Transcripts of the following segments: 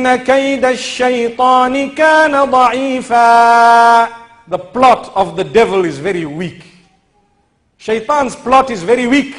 إِنَّ كَيْدَ الشَّيْطَانِ كَانَ ضَعِيفًا. The plot of the devil is very weak. Shaitan's plot is very weak.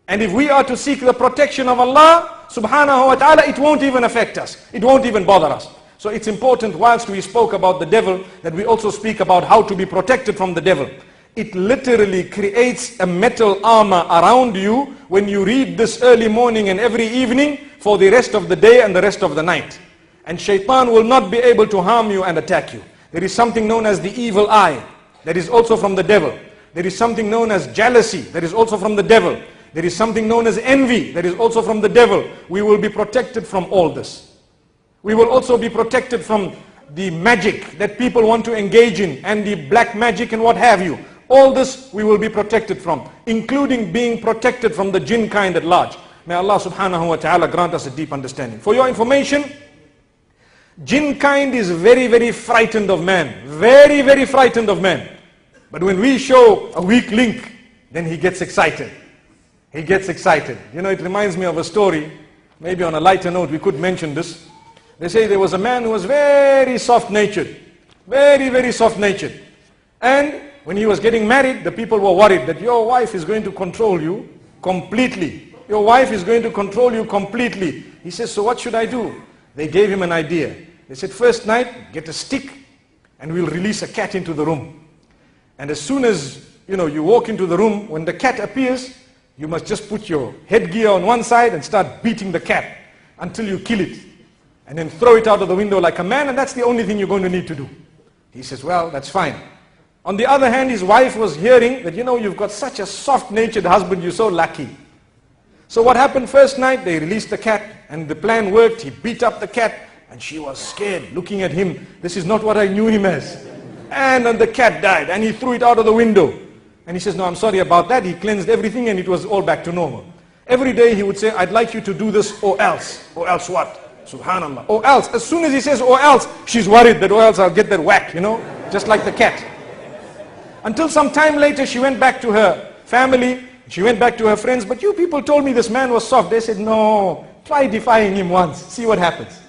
And if we are to seek the protection of Allah subhanahu wa ta'ala, it won't even affect us. It won't even bother us. So it's important, whilst we spoke about the devil, that we also speak about how to be protected from the devil. It literally creates a metal armor around you when you read this early morning and every evening for the rest of the day and the rest of the night. And shaitan will not be able to harm you and attack you. There is something known as the evil eye, that is also from the devil. There is something known as jealousy, that is also from the devil. There is something known as envy, that is also from the devil. We will be protected from all this. We will also be protected from the magic that people want to engage in, and the black magic and what have you. All this we will be protected from, including being protected from the jinn kind at large. May Allah subhanahu wa ta'ala grant us a deep understanding. For your information, jinn kind is very, very frightened of man. Very, very frightened of man. But when we show a weak link, then he gets excited. He gets excited. You know, it reminds me of a story. Maybe on a lighter note, we could mention this. They say there was a man who was very soft-natured. Very, very soft-natured. And when he was getting married, the people were worried that your wife is going to control you completely. Your wife is going to control you completely. He says, so what should I do? They gave him an idea. They said, first night, get a stick and we'll release a cat into the room. And as soon as, you walk into the room, when the cat appears, you must just put your headgear on one side and start beating the cat until you kill it. And then throw it out of the window like a man, and that's the only thing you're going to need to do. He says, well, that's fine. On the other hand, his wife was hearing that, you've got such a soft-natured husband, you're so lucky. So what happened first night? They released the cat, and the plan worked. He beat up the cat, and she was scared, looking at him. This is not what I knew him as. And then the cat died, and he threw it out of the window. And he says, no, I'm sorry about that. He cleansed everything, and it was all back to normal. Every day he would say, I'd like you to do this, or else. Or else what? Subhanallah. Or else. As soon as he says, or else, she's worried that, or else I'll get that whack, just like the cat. Until some time later, she went back to her family, she went back to her friends, but you people told me this man was soft. They said, no, try defying him once, see what happens.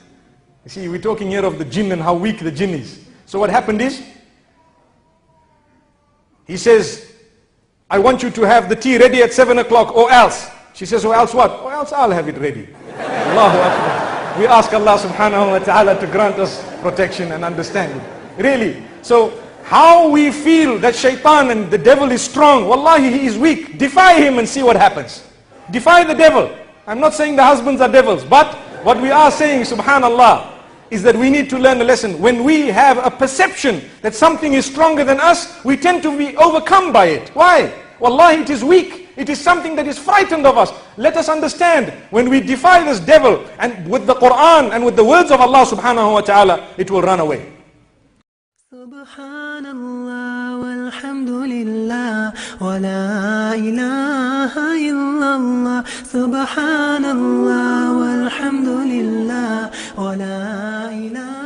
You see, we're talking here of the jinn and how weak the jinn is. So what happened is, he says, I want you to have the tea ready at 7 o'clock, or else. She says, or else what? Or else I'll have it ready. Allahu Akbar. We ask Allah subhanahu wa ta'ala to grant us protection and understanding. Really. So, how we feel that shaitan and the devil is strong, wallahi he is weak. Defy him and see what happens. Defy the devil. I'm not saying the husbands are devils, but what we are saying, subhanallah, is that we need to learn a lesson. When we have a perception that something is stronger than us, we tend to be overcome by it. Why? Wallahi, it is weak. It is something that is frightened of us. Let us understand, when we defy this devil, and with the Quran and with the words of Allah subhanahu wa ta'ala, it will run away. Subhanallah walhamdulillah wa la ilaha illallah. Subhanallah walhamdulillah wa la ilaha